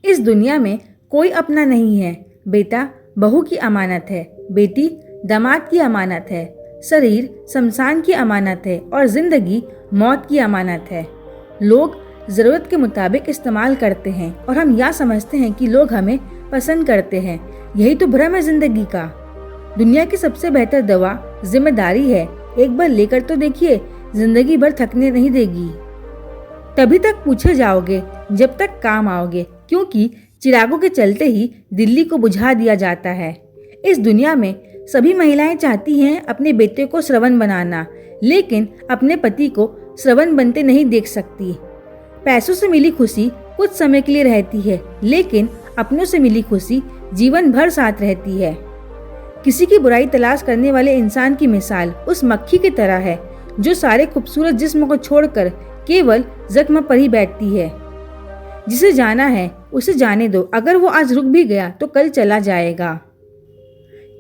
इस दुनिया में कोई अपना नहीं है। बेटा बहू की अमानत है, बेटी दामाद की अमानत है, शरीर शमशान की अमानत है और जिंदगी मौत की अमानत है। लोग ज़रूरत के मुताबिक इस्तेमाल करते हैं और हम यह समझते हैं कि लोग हमें पसंद करते हैं। यही तो भ्रम है जिंदगी का। दुनिया की सबसे बेहतर दवा जिम्मेदारी है। एक बार लेकर तो देखिए, जिंदगी भर थकने नहीं देगी। तभी तक पूछे जाओगे जब तक काम आओगे, क्योंकि चिरागों के चलते ही दिल्ली को बुझा दिया जाता है। इस दुनिया में सभी महिलाएं चाहती हैं अपने बेटे को श्रवण बनाना, लेकिन अपने पति को श्रवण बनते नहीं देख सकती। पैसों से मिली खुशी कुछ समय के लिए रहती है, लेकिन अपनों से मिली खुशी जीवन भर साथ रहती है। किसी की बुराई तलाश करने वाले इंसान की मिसाल उस मक्खी की तरह है जो सारे खूबसूरत जिस्म को छोड़कर केवल जख्म पर ही बैठती है। जिसे जाना है उसे जाने दो, अगर वो आज रुक भी गया तो कल चला जाएगा।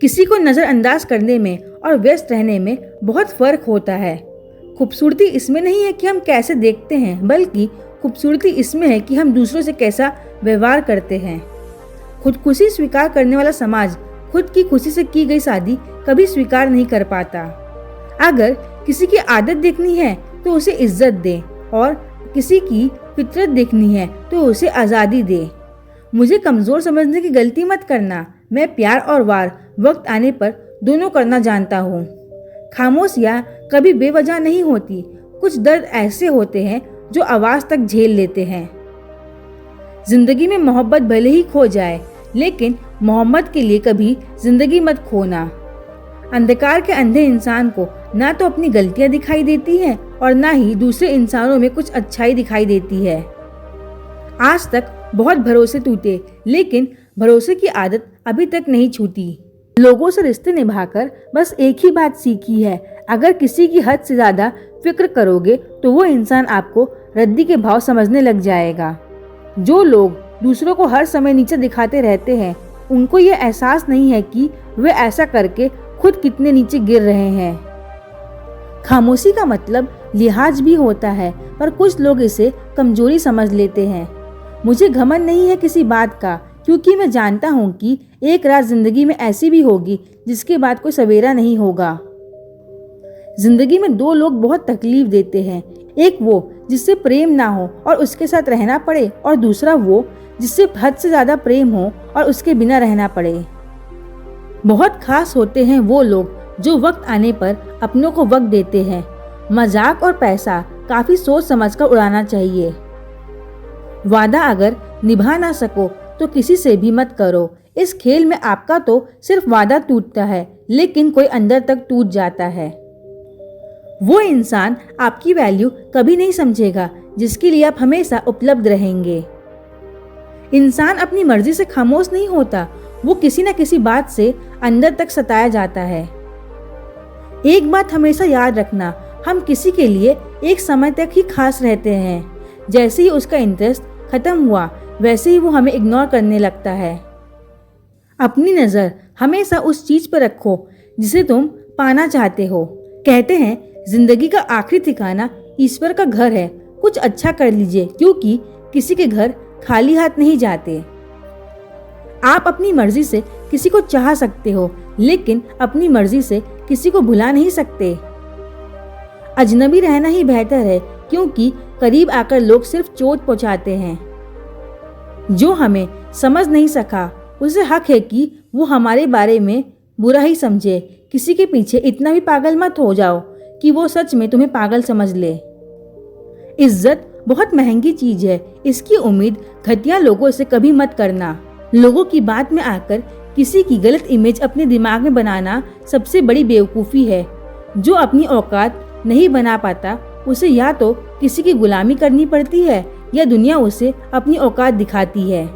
किसी को नजरअंदाज करने में और व्यस्त रहने में बहुत फर्क होता है। खूबसूरती इसमें नहीं है कि हम कैसे देखते हैं, बल्कि खूबसूरती इसमें है कि हम दूसरों से कैसा व्यवहार करते हैं। खुदकुशी स्वीकार करने वाला समाज खुद की खुशी से की गई शादी कभी स्वीकार नहीं कर पाता। अगर किसी की आदत देखनी है तो उसे इज्जत दे, और किसी की फितरत देखनी है तो उसे आज़ादी दे। मुझे कमज़ोर समझने की गलती मत करना। मैं प्यार और वार वक्त आने पर दोनों करना जानता हूँ। खामोशियाँ कभी बेवजह नहीं होती। कुछ दर्द ऐसे होते हैं जो आवाज़ तक झेल लेते हैं। जिंदगी में मोहब्बत भले ही खो जाए, लेकिन मोहम्मद के लिए कभी जिंदगी मत खोना। अंधकार के अंधे इंसान को ना तो अपनी गलतियां दिखाई देती हैं और ना ही दूसरे इंसानों में कुछ अच्छाई दिखाई देती है। आज तक बहुत भरोसे टूटे, लेकिन भरोसे की आदत अभी तक नहीं छूटी। लोगों से रिश्ते निभाकर बस एक ही बात सीखी है, अगर किसी की हद से ज्यादा फिक्र करोगे तो वो इंसान आपको रद्दी के भाव समझने लग जाएगा। जो लोग दूसरों को हर समय नीचे दिखाते रहते हैं, उनको ये एहसास नहीं है कि वे ऐसा करके खुद कितने नीचे गिर रहे हैं। खामोशी का मतलब लिहाज भी होता है, पर कुछ लोग इसे कमजोरी समझ लेते हैं। मुझे घमंड नहीं है किसी बात का, क्योंकि मैं जानता हूँ कि एक रात जिंदगी में ऐसी भी होगी जिसके बाद कोई सवेरा नहीं होगा। जिंदगी में दो लोग बहुत तकलीफ देते हैं। एक वो जिससे प्रेम ना हो और उसके साथ रहना पड़े, और दूसरा वो जिससे हद से ज्यादा प्रेम हो और उसके बिना रहना पड़े। बहुत खास होते हैं वो लोग जो वक्त आने पर अपनों को वक्त देते हैं। मजाक और पैसा काफी सोच समझकर उड़ाना चाहिए। वादा अगर निभा ना सको तो किसी से भी मत करो। इस खेल में आपका तो सिर्फ वादा टूटता है, लेकिन कोई अंदर तक टूट जाता है। वो इंसान आपकी वैल्यू कभी नहीं समझेगा जिसके लिए आप हमेशा उपलब्ध रहेंगे। इंसान अपनी मर्जी से खामोश नहीं होता, वो किसी न किसी बात से अंदर तक सताया जाता है। एक बात हमेशा याद रखना, हम किसी के लिए एक समय तक ही खास रहते हैं। जैसे ही उसका इंटरेस्ट खत्म हुआ, वैसे ही वो हमें इग्नोर करने लगता है। अपनी नज़र हमेशा उस चीज पर रखो जिसे तुम पाना चाहते हो। कहते हैं जिंदगी का आखिरी ठिकाना ईश्वर का घर है। कुछ अच्छा कर लीजिए, क्योंकि किसी के घर खाली हाथ नहीं जाते। आप अपनी मर्जी से किसी को चाह सकते हो, लेकिन अपनी मर्जी से किसी को भुला नहीं सकते। अजनबी रहना ही बेहतर है, क्योंकि करीब आकर लोग सिर्फ चोट पहुंचाते हैं। जो हमें समझ नहीं सका उसे हक है कि वो हमारे बारे में बुरा ही समझे। किसी के पीछे इतना भी पागल मत हो जाओ कि वो सच में तुम्हें पागल समझ ले। इज्जत बहुत महंगी चीज है, इसकी उम्मीद घटिया लोगों से कभी मत करना। लोगों की बात में आकर किसी की गलत इमेज अपने दिमाग में बनाना सबसे बड़ी बेवकूफ़ी है। जो अपनी औकात नहीं बना पाता उसे या तो किसी की गुलामी करनी पड़ती है, या दुनिया उसे अपनी औकात दिखाती है।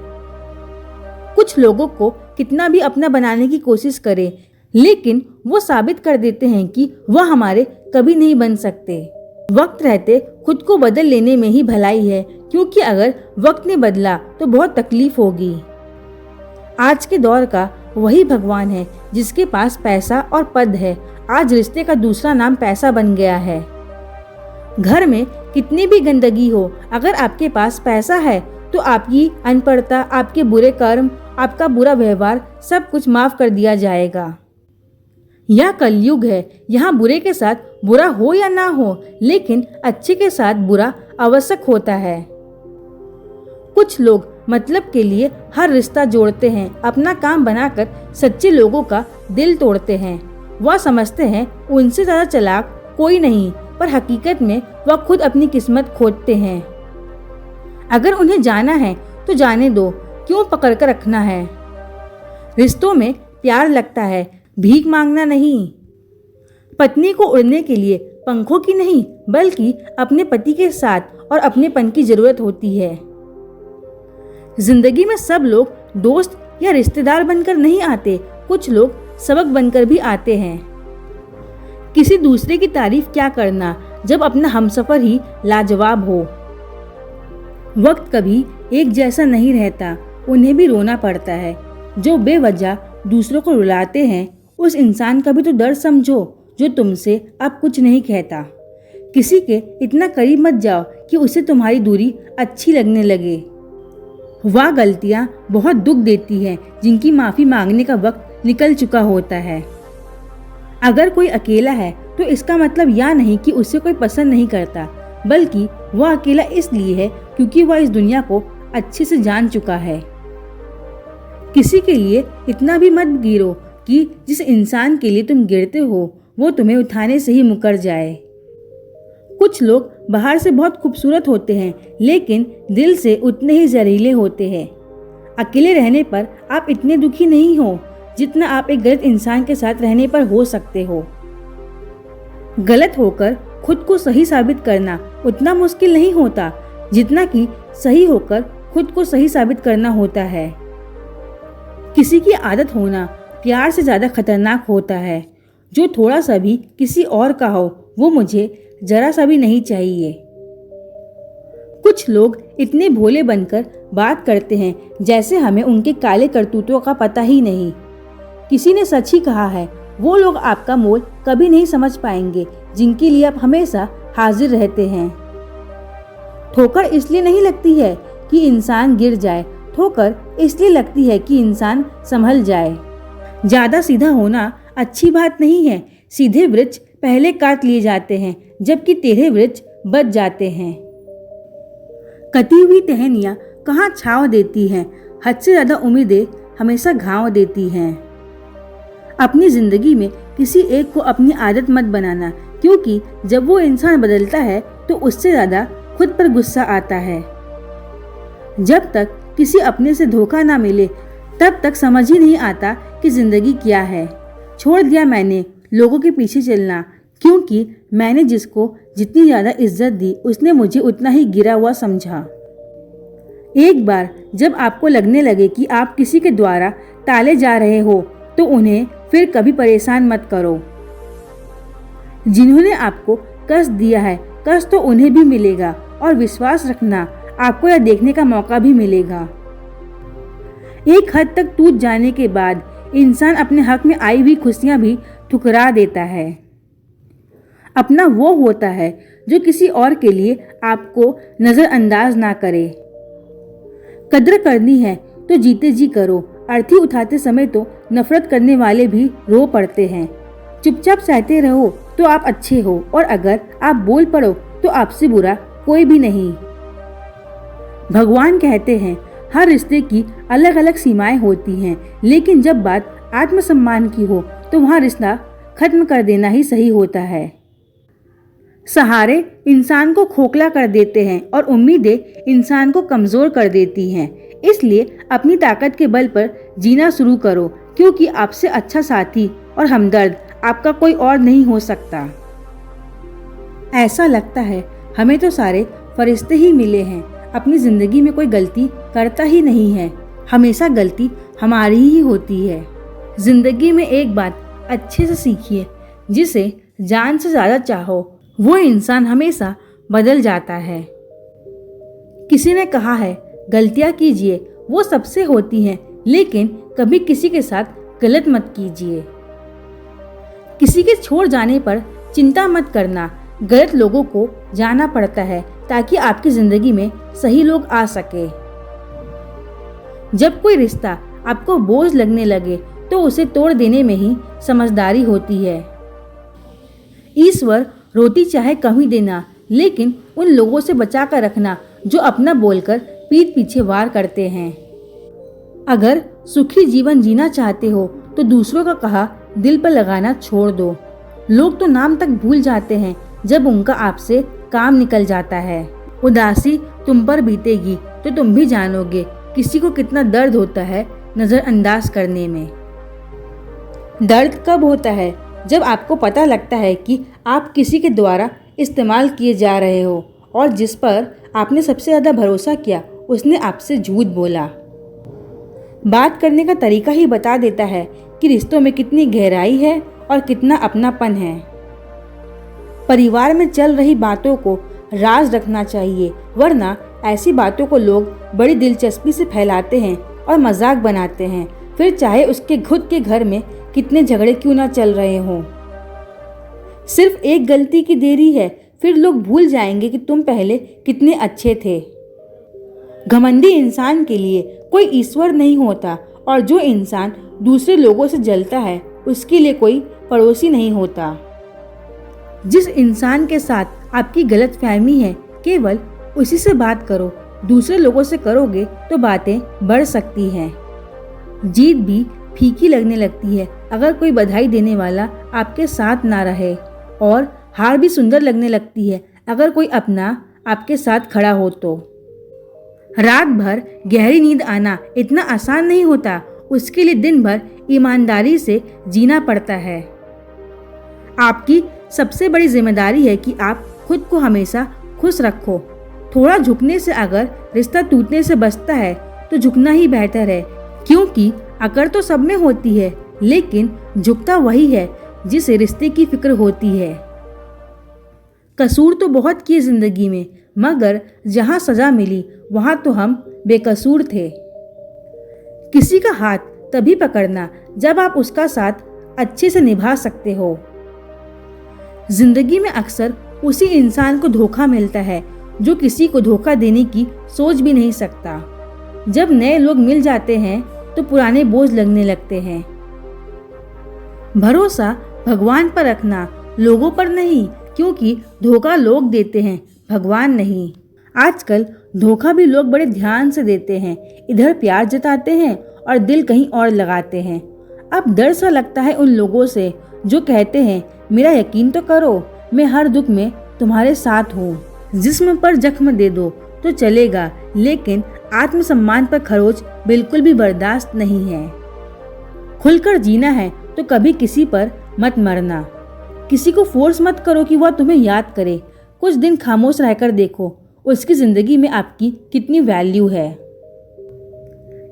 कुछ लोगों को कितना भी अपना बनाने की कोशिश करे, लेकिन वो साबित कर देते हैं कि वह हमारे कभी नहीं बन सकते। वक्त रहते खुद को बदल लेने में ही भलाई है, क्योंकि अगर वक्त ने बदला तो बहुत तकलीफ होगी। आज के दौर का वही भगवान है जिसके पास पैसा और पद है। आज रिश्ते का दूसरा नाम पैसा बन गया है। घर में कितनी भी गंदगी हो, अगर आपके पास पैसा है तो आपकी अनपढ़ता, आपके बुरे कर्म, आपका बुरा व्यवहार सब कुछ माफ कर दिया जाएगा। यह कलयुग है, यहाँ बुरे के साथ बुरा हो या ना हो, लेकिन अच्छे के साथ बुरा आवश्यक होता है। कुछ लोग मतलब के लिए हर रिश्ता जोड़ते हैं, अपना काम बनाकर सच्चे लोगों का दिल तोड़ते हैं। वह समझते हैं उनसे ज्यादा चालाक कोई नहीं, पर हकीकत में वह खुद अपनी किस्मत खोदते हैं। अगर उन्हें जाना है तो जाने दो, क्यों पकड़ कर रखना है। रिश्तों में प्यार लगता है, भीख मांगना नहीं। पत्नी को उड़ने के लिए पंखों की नहीं, बल्कि अपने पति के साथ और अपनेपन की जरूरत होती है। जिंदगी में सब लोग दोस्त या रिश्तेदार बनकर नहीं आते, कुछ लोग सबक बनकर भी आते हैं। किसी दूसरे की तारीफ क्या करना जब अपना हमसफर ही लाजवाब हो। वक्त कभी एक जैसा नहीं रहता, उन्हें भी रोना पड़ता है। जो बेवजह दूसरों को रुलाते हैं, उस इंसान का भी तो दर्द समझो जो तुमसे अब कुछ नहीं कहता। किसी के इतना करीब मत जाओ कि उसे तुम्हारी दूरी अच्छी लगने लगे। वह गलतियां बहुत दुख देती हैं जिनकी माफी मांगने का वक्त निकल चुका होता है। अगर कोई अकेला है तो इसका मतलब यह नहीं कि उसे कोई पसंद नहीं करता, बल्कि वह अकेला इसलिए है क्योंकि वह इस दुनिया को अच्छे से जान चुका है। किसी के लिए इतना भी मत गिरो कि जिस इंसान के लिए तुम गिरते हो वो तुम्हें उठाने से ही मुकर जाए। कुछ लोग बाहर से बहुत खूबसूरत होते हैं, लेकिन दिल से उतने ही जहरीले होते हैं। अकेले रहने पर आप इतने दुखी नहीं हो जितना आप एक गलत इंसान के साथ रहने पर हो सकते हो। गलत होकर खुद को सही साबित करना उतना मुश्किल नहीं होता जितना कि सही होकर खुद को सही साबित करना होता है। किसी की आदत होना प्यार से ज्यादा खतरनाक होता है। जो थोड़ा सा भी किसी और का हो वो मुझे जरा सा भी नहीं चाहिए। कुछ लोग इतने भोले बनकर बात करते हैं जैसे हमें उनके काले करतूतों का पता ही नहीं। किसी ने सच ही कहा है, वो लोग आपका मोल कभी नहीं समझ पाएंगे जिनके लिए आप हमेशा हाजिर रहते हैं। ठोकर इसलिए नहीं लगती है कि इंसान गिर जाए, ठोकर इसलिए लगती है कि इंसान संभल जाए। ज्यादा सीधा होना अच्छी बात नहीं है। सीधे वृक्ष पहले काट लिए जाते हैं, जबकि टेढ़े वृक्ष बच जाते हैं। कटी हुई टहनियाँ कहाँ छांव देती हैं, हद से ज्यादा उम्मीदें हमेशा घाव देती हैं। अपनी जिंदगी में किसी एक को अपनी आदत मत बनाना, क्योंकि जब वो इंसान बदलता है तो उससे ज्यादा खुद पर गुस्सा आता है। जब तक किसी अपने से धोखा ना मिले तब तक समझ ही नहीं आता कि जिंदगी क्या है। छोड़ दिया मैंने लोगों के पीछे चलना, क्योंकि मैंने जिसको जितनी ज्यादा इज्जत दी उसने मुझे उतना ही गिरा हुआ समझा। एक बार जब आपको लगने लगे कि आप किसी के द्वारा टाले जा रहे हो तो उन्हें फिर कभी परेशान मत करो। जिन्होंने आपको कष्ट दिया है, कष्ट तो उन्हें भी मिलेगा, और विश्वास रखना आपको यह देखने का मौका भी मिलेगा। एक हद तक टूट जाने के बाद इंसान अपने हक में आई हुई खुशियां भी ठुकरा देता है। अपना वो होता है जो किसी और के लिए आपको नजरअंदाज ना करे। कद्र करनी है तो जीते जी करो। अर्थी उठाते समय तो नफरत करने वाले भी रो पड़ते हैं। चुपचाप सहते रहो तो आप अच्छे हो, और अगर आप बोल पड़ो तो आपसे बुरा कोई भी नहीं। भगवान कहते हैं हर रिश्ते की अलग अलग सीमाएं होती हैं, लेकिन जब बात आत्मसम्मान की हो तो वहाँ रिश्ता खत्म कर देना ही सही होता है। सहारे इंसान को खोखला कर देते हैं और उम्मीदें इंसान को कमजोर कर देती हैं। इसलिए अपनी ताकत के बल पर जीना शुरू करो, क्योंकि आपसे अच्छा साथी और हमदर्द आपका कोई और नहीं हो सकता। ऐसा लगता है हमें तो सारे फरिश्ते ही मिले हैं। अपनी जिंदगी में कोई गलती करता ही नहीं है, हमेशा गलती हमारी ही होती है। जिंदगी में एक बात अच्छे से सीखिए, जिसे जान से ज्यादा चाहो वो इंसान हमेशा बदल जाता है। किसी ने कहा है गलतियां कीजिए, वो सबसे होती हैं, लेकिन कभी किसी के साथ गलत मत कीजिए। किसी के छोड़ जाने पर चिंता मत करना, गलत लोगों को जाना पड़ता है ताकि आपकी जिंदगी में सही लोग आ सके। जब कोई रिश्ता आपको बोझ लगने लगे तो उसे तोड़ देने में ही समझदारी होती है। ईश्वर रोटी चाहे कम ही देना, लेकिन उन लोगों से बचा कर रखना जो अपना बोलकर पीठ पीछे वार करते हैं। अगर सुखी जीवन जीना चाहते हो तो दूसरों का कहा दिल पर लगाना छोड़ दो। लोग तो नाम तक भूल जाते हैं जब उनका आपसे काम निकल जाता है। उदासी तुम पर बीतेगी तो तुम भी जानोगे किसी को कितना दर्द होता है नजरअंदाज करने में। दर्द कब होता है? जब आपको पता लगता है कि आप किसी के द्वारा इस्तेमाल किए जा रहे हो और जिस पर आपने सबसे ज़्यादा भरोसा किया उसने आपसे झूठ बोला। बात करने का तरीका ही बता देता है कि रिश्तों में कितनी गहराई है और कितना अपनापन है। परिवार में चल रही बातों को राज रखना चाहिए, वरना ऐसी बातों को लोग बड़ी दिलचस्पी से फैलाते हैं और मजाक बनाते हैं, फिर चाहे उसके खुद के घर में कितने झगड़े क्यों ना चल रहे हों। सिर्फ एक गलती की देरी है, फिर लोग भूल जाएंगे कि तुम पहले कितने अच्छे थे। घमंडी इंसान के लिए कोई ईश्वर नहीं होता और जो इंसान दूसरे लोगों से जलता है उसके लिए कोई पड़ोसी नहीं होता। जिस इंसान के साथ आपकी गलतफहमी है केवल उसी से बात करो, दूसरे लोगों से करोगे तो बातें बढ़ सकती हैं। जीत भी फीकी लगने लगती है अगर कोई बधाई देने वाला आपके साथ ना रहे, और हार भी सुंदर लगने लगती है अगर कोई अपना आपके साथ खड़ा हो तो। रात भर गहरी नींद आना इतना आसान नहीं होता, उसके लिए दिन भर ईमानदारी से जीना पड़ता है। आपकी सबसे बड़ी जिम्मेदारी है कि आप खुद को हमेशा खुश रखो। थोड़ा झुकने से अगर रिश्ता टूटने से बचता है तो झुकना ही बेहतर है, क्योंकि अकड़ तो सब में होती है लेकिन झुकता वही है जिसे रिश्ते की फिक्र होती है। कसूर तो बहुत किए जिंदगी में, मगर जहां सजा मिली वहां तो हम बेकसूर थे। किसी का हाथ तभी पकड़ना जब आप उसका साथ अच्छे से निभा सकते हो। जिंदगी में अक्सर उसी इंसान को धोखा मिलता है जो किसी को धोखा देने की सोच भी नहीं सकता। जब नए लोग मिल जाते हैं तो पुराने बोझ लगने लगते हैं। भरोसा भगवान पर रखना, लोगों पर नहीं, क्योंकि धोखा लोग देते हैं, भगवान नहीं। आजकल धोखा भी लोग बड़े ध्यान से देते हैं, इधर प्यार जताते हैं और दिल कहीं और लगाते हैं। अब डर सा लगता है उन लोगों से जो कहते हैं मेरा यकीन तो करो, मैं हर दुख में तुम्हारे साथ हूँ। जिस्म पर जख्म दे दो तो चलेगा, लेकिन आत्मसम्मान पर खरोच बिल्कुल भी बर्दाश्त नहीं है। खुलकर जीना है तो कभी किसी पर मत मरना। किसी को फोर्स मत करो कि वह तुम्हें याद करे। कुछ दिन खामोश रहकर देखो उसकी जिंदगी में आपकी कितनी वैल्यू है।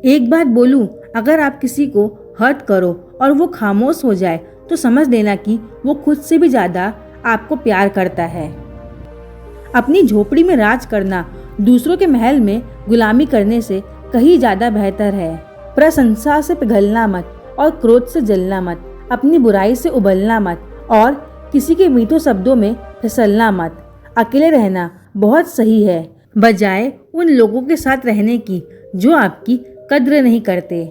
एक बात बोलूं, अगर आप किसी को हर्ट करो और वो खामोश हो जाए तो समझ लेना कि वो खुद से भी ज्यादा आपको प्यार करता है। अपनी झोपड़ी में राज करना दूसरों के महल में गुलामी करने से कहीं ज्यादा बेहतर है। प्रशंसा से पिघलना मत और क्रोध से जलना मत, अपनी बुराई से उबलना मत और किसी के मीठे शब्दों में फिसलना मत। अकेले रहना बहुत सही है, बजाय उन लोगों के साथ रहने की जो आपकी कद्र नहीं करते।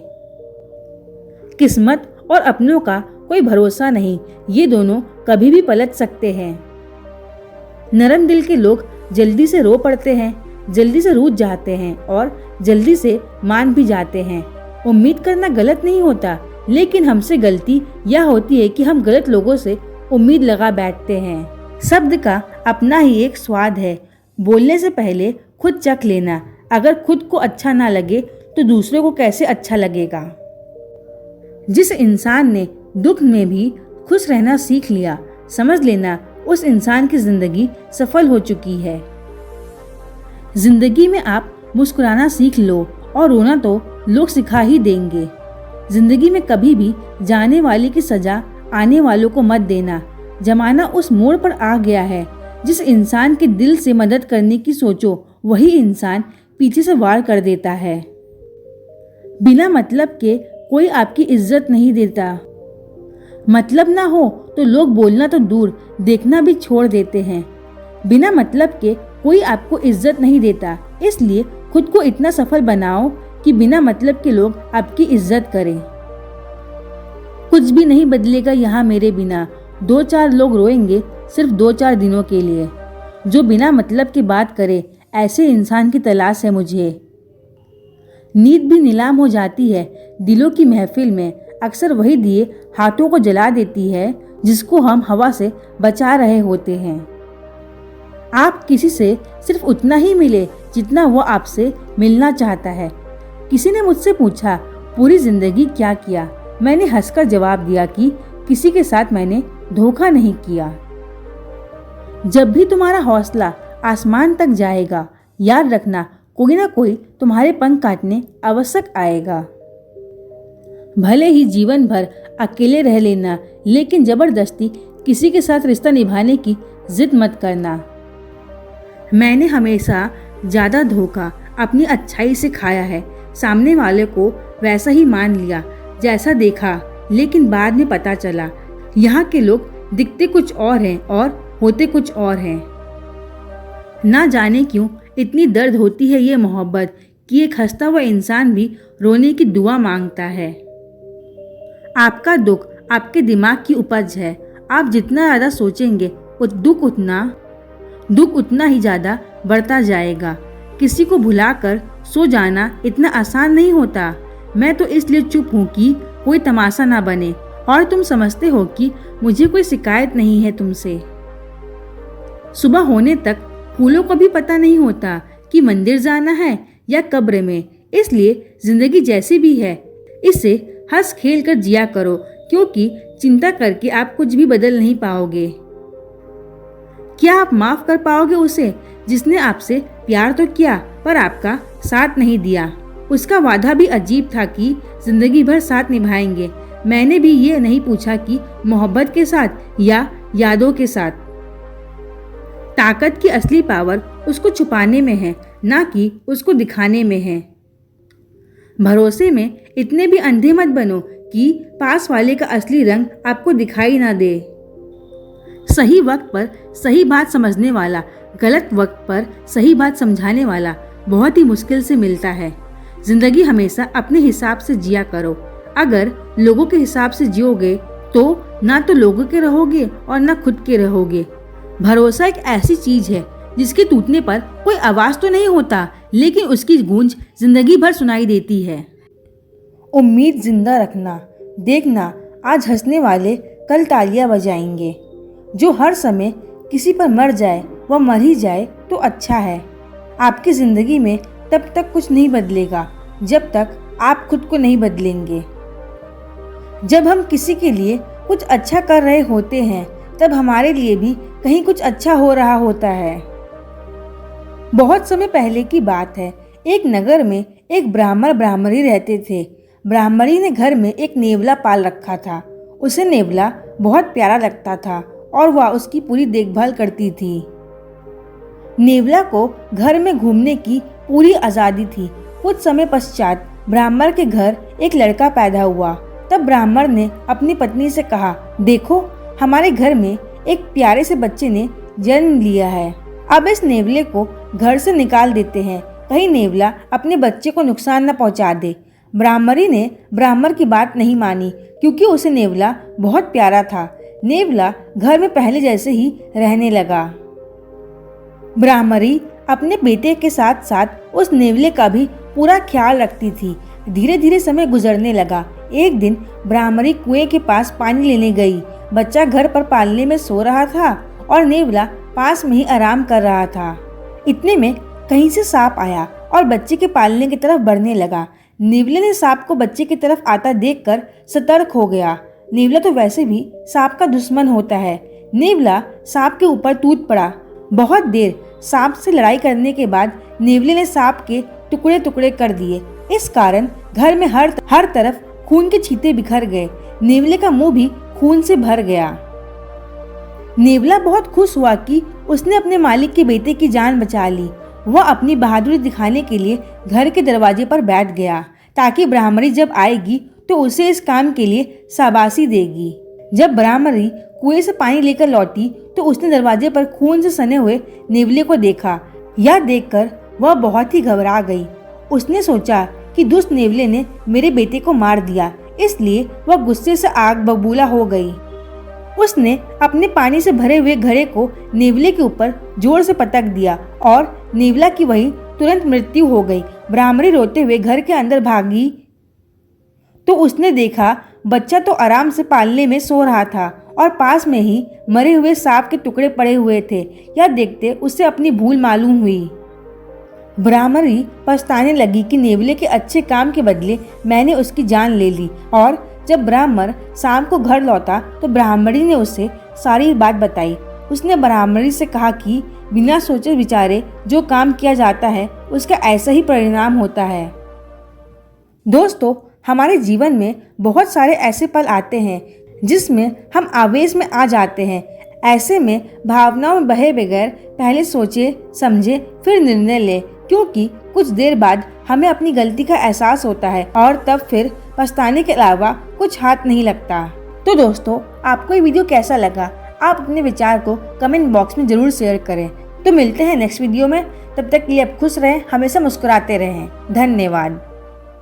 किस्मत और अपनों का कोई भरोसा नहीं, ये दोनों कभी भी पलट सकते हैं। नरम दिल के लोग जल्दी से रो पड़ते हैं, जल्दी से रूठ जाते हैं और जल्दी से मान भी जाते हैं। उम्मीद करना गलत नहीं होता, लेकिन हमसे गलती यह होती है कि हम गलत लोगों से उम्मीद लगा बैठते हैं। शब्द का अपना ही एक स्वाद है, बोलने से पहले खुद चख लेना। अगर खुद को अच्छा ना लगे तो दूसरों को कैसे अच्छा लगेगा। जिस इंसान ने दुख में भी खुश रहना सीख लिया, समझ लेना उस इंसान की जिंदगी सफल हो चुकी है। जिंदगी में आप मुस्कुराना सीख लो और रोना तो लोग सिखा ही देंगे। जिंदगी में कभी भी जाने वाले की सजा आने वालों को मत देना। जमाना उस मोड़ पर आ गया है, जिस इंसान के दिल से मदद करने की सोचो वही इंसान पीछे से वार कर देता है। बिना मतलब के कोई आपकी इज्जत नहीं देता। मतलब ना हो तो लोग बोलना तो दूर देखना भी छोड़ देते हैं। बिना मतलब के कोई आपको इज्जत नहीं देता, इसलिए खुद को इतना सफल बनाओ कि बिना मतलब के लोग आपकी इज्जत करें। कुछ भी नहीं बदलेगा यहाँ मेरे बिना, 2-4 लोग रोएंगे सिर्फ 2-4 दिनों के लिए। जो बिना मतलब की बात करे, ऐसे इंसान की तलाश है मुझे। नींद भी नीलाम हो जाती है दिलों की महफिल में। अक्सर वही दिए हाथों को जला देती है जिसको हम हवा से बचा रहे होते हैं। आप किसी से सिर्फ उतना ही मिले जितना वो आपसे मिलना चाहता है। किसी ने मुझसे पूछा, पूरी जिंदगी क्या किया? मैंने हंसकर जवाब दिया कि किसी के साथ मैंने धोखा नहीं किया। जब भी तुम्हारा हौसला आसमान तक जाएगा, याद रखना कोई ना कोई तुम्हारे पंख काटने आवश्यक आएगा। भले ही जीवन भर अकेले रह लेना, लेकिन जबरदस्ती किसी के साथ रिश्ता निभाने की जिद मत करना। मैंने हमेशा ज्यादा धोखा अपनी अच्छाई से खाया है। सामने वाले को वैसा ही मान लिया जैसा देखा, लेकिन बाद में पता चला यहाँ के लोग दिखते कुछ और हैं और होते कुछ और हैं। ना जाने क्यों इतनी दर्द होती है ये मोहब्बत कि एक हंसता हुआ इंसान भी रोने की दुआ मांगता है। आपका दुख आपके दिमाग की उपज है। आप जितना ज़्यादा सोचेंगे दुख उतना ही ज़्यादा बढ़ता जाएगा। किसी को भुलाकर सो जाना इतना आसान नहीं होता। मैं तो इसलिए चुप हूँ कि कोई तमाशा ना बने, और तुम समझते हो कि मुझे कोई शिकायत नहीं है तुमसे। सुबह होने तक फूलों को भी पता नहीं होता कि मंदिर जाना है या कब्र में। इसलिए जिंदगी जैसी भी है, इसे हंस खेल कर जिया करो, क्योंकि चिंता करके आप कुछ भी बदल नहीं पाओगे। क्या आप माफ कर पाओगे उसे जिसने आपसे प्यार तो किया पर आपका साथ नहीं दिया? उसका वादा भी अजीब था कि जिंदगी भर साथ निभाएंगे। मैंने भी ये नहीं पूछा कि मोहब्बत के साथ या यादों के साथ। ताकत की असली पावर उसको छुपाने में है, ना कि उसको दिखाने में है। भरोसे में इतने भी अंधे मत बनो कि पास वाले का असली रंग आपको दिखाई ना दे। सही वक्त पर सही बात समझने वाला, गलत वक्त पर सही बात समझाने वाला बहुत ही मुश्किल से मिलता है। जिंदगी हमेशा अपने हिसाब से जिया करो। अगर लोगों के हिसाब से जियोगे तो ना तो लोगों के रहोगे और ना खुद के रहोगे। भरोसा एक ऐसी चीज है जिसके टूटने पर कोई आवाज तो नहीं होता, लेकिन उसकी गूंज जिंदगी भर सुनाई देती है। उम्मीद जिंदा रखना। देखना आज हंसने वाले कल तालियां बजाएंगे। जो हर समय किसी पर मर जाए वह मर ही जाए तो अच्छा है। आपकी जिंदगी में तब तक कुछ नहीं बदलेगा जब तक आप खुद को नहीं बदलेंगे। जब हम किसी के लिए कुछ अच्छा कर रहे होते हैं तब हमारे लिए भी कहीं कुछ अच्छा हो रहा होता है। बहुत समय पहले की बात है। एक नगर में एक ब्राह्मणी रहते थे। ब्राह्मणी ने घर में एक नेवला पाल रखा था। उसे नेवला बहुत प्यारा लगता था और वह उसकी पूरी देखभाल करती थी। नेवला को घर में घूमने की पूरी आजादी थी। कुछ समय पश्चात ब्राह्मण के घर एक लड़का पैदा हुआ। तब ब्राह्मण ने अपनी पत्नी से कहा, देखो हमारे घर में एक प्यारे से बच्चे ने जन्म लिया है। अब इस नेवले को घर से निकाल देते हैं, कहीं नेवला अपने बच्चे को नुकसान न पहुंचा दे। ब्राह्मणी ने ब्राह्मण की बात नहीं मानी क्योंकि उसे नेवला बहुत प्यारा था। नेवला घर में पहले जैसे ही रहने लगा। ब्राह्मणी अपने बेटे के साथ साथ उस नेवले का भी पूरा ख्याल रखती थी। धीरे धीरे समय गुजरने लगा। एक दिन ब्राह्मणी कुएं के पास पानी लेने गई। बच्चा घर पर पालने में सो रहा था और नेवला पास में ही आराम कर रहा था। इतने में कहीं से सांप आया और बच्चे के पालने की तरफ बढ़ने लगा। नेवले ने सांप को बच्चे की तरफ आता देखकर सतर्क हो गया। नेवला तो वैसे भी सांप का दुश्मन होता है। नेवला सांप के ऊपर टूट पड़ा। बहुत देर सांप से लड़ाई करने के बाद नेवले ने सांप के टुकड़े टुकड़े कर दिए। इस कारण घर में हर तरफ खून के छींटे बिखर गए। नेवले का मुंह भी खून से भर गया। नेवला बहुत खुश हुआ कि उसने अपने मालिक के बेटे की जान बचा ली। वह अपनी बहादुरी दिखाने के लिए घर के दरवाजे पर बैठ गया ताकि ब्राह्मणी जब आएगी तो उसे इस काम के लिए शाबाशी देगी। जब ब्राह्मणी कुएं से पानी लेकर लौटी तो उसने दरवाजे पर खून से सने हुए नेवले को देखा। यह देखकर वह बहुत ही घबरा गई। उसने सोचा कि कि दुष्ट नेवले ने मेरे बेटे को मार दिया, इसलिए वह गुस्से से आग बबूला हो गई। उसने अपने पानी से भरे हुए घड़े को नेवले के ऊपर जोर से पटक दिया और नेवला की वही तुरंत मृत्यु हो गई। ब्राह्मणी रोते हुए घर के अंदर भागी तो उसने देखा बच्चा तो आराम से पालने में सो रहा था और पास में ही मरे हुए सांप के टुकड़े पड़े हुए थे। यह देखते उसे अपनी भूल मालूम हुई। ब्राह्मणी पछताने लगी कि नेवले के अच्छे काम के बदले मैंने उसकी जान ले ली। और जब ब्राह्मण शाम को घर लौटा तो ब्राह्मणी ने उसे सारी बात बताई। उसने ब्राह्मणी से कहा कि बिना सोचे विचारे जो काम किया जाता है उसका ऐसा ही परिणाम होता है। दोस्तों, हमारे जीवन में बहुत सारे ऐसे पल आते हैं जिसमें हम आवेश में आ जाते हैं। ऐसे में भावनाओं में बहे बगैर पहले सोचे समझे फिर निर्णय ले, क्योंकि कुछ देर बाद हमें अपनी गलती का एहसास होता है और तब फिर पछताने के अलावा कुछ हाथ नहीं लगता। तो दोस्तों, आपको ये वीडियो कैसा लगा? आप अपने विचार को कमेंट बॉक्स में जरूर शेयर करें। तो मिलते हैं नेक्स्ट वीडियो में। तब तक के लिए आप खुश रहें, हमेशा मुस्कुराते रहें। धन्यवाद।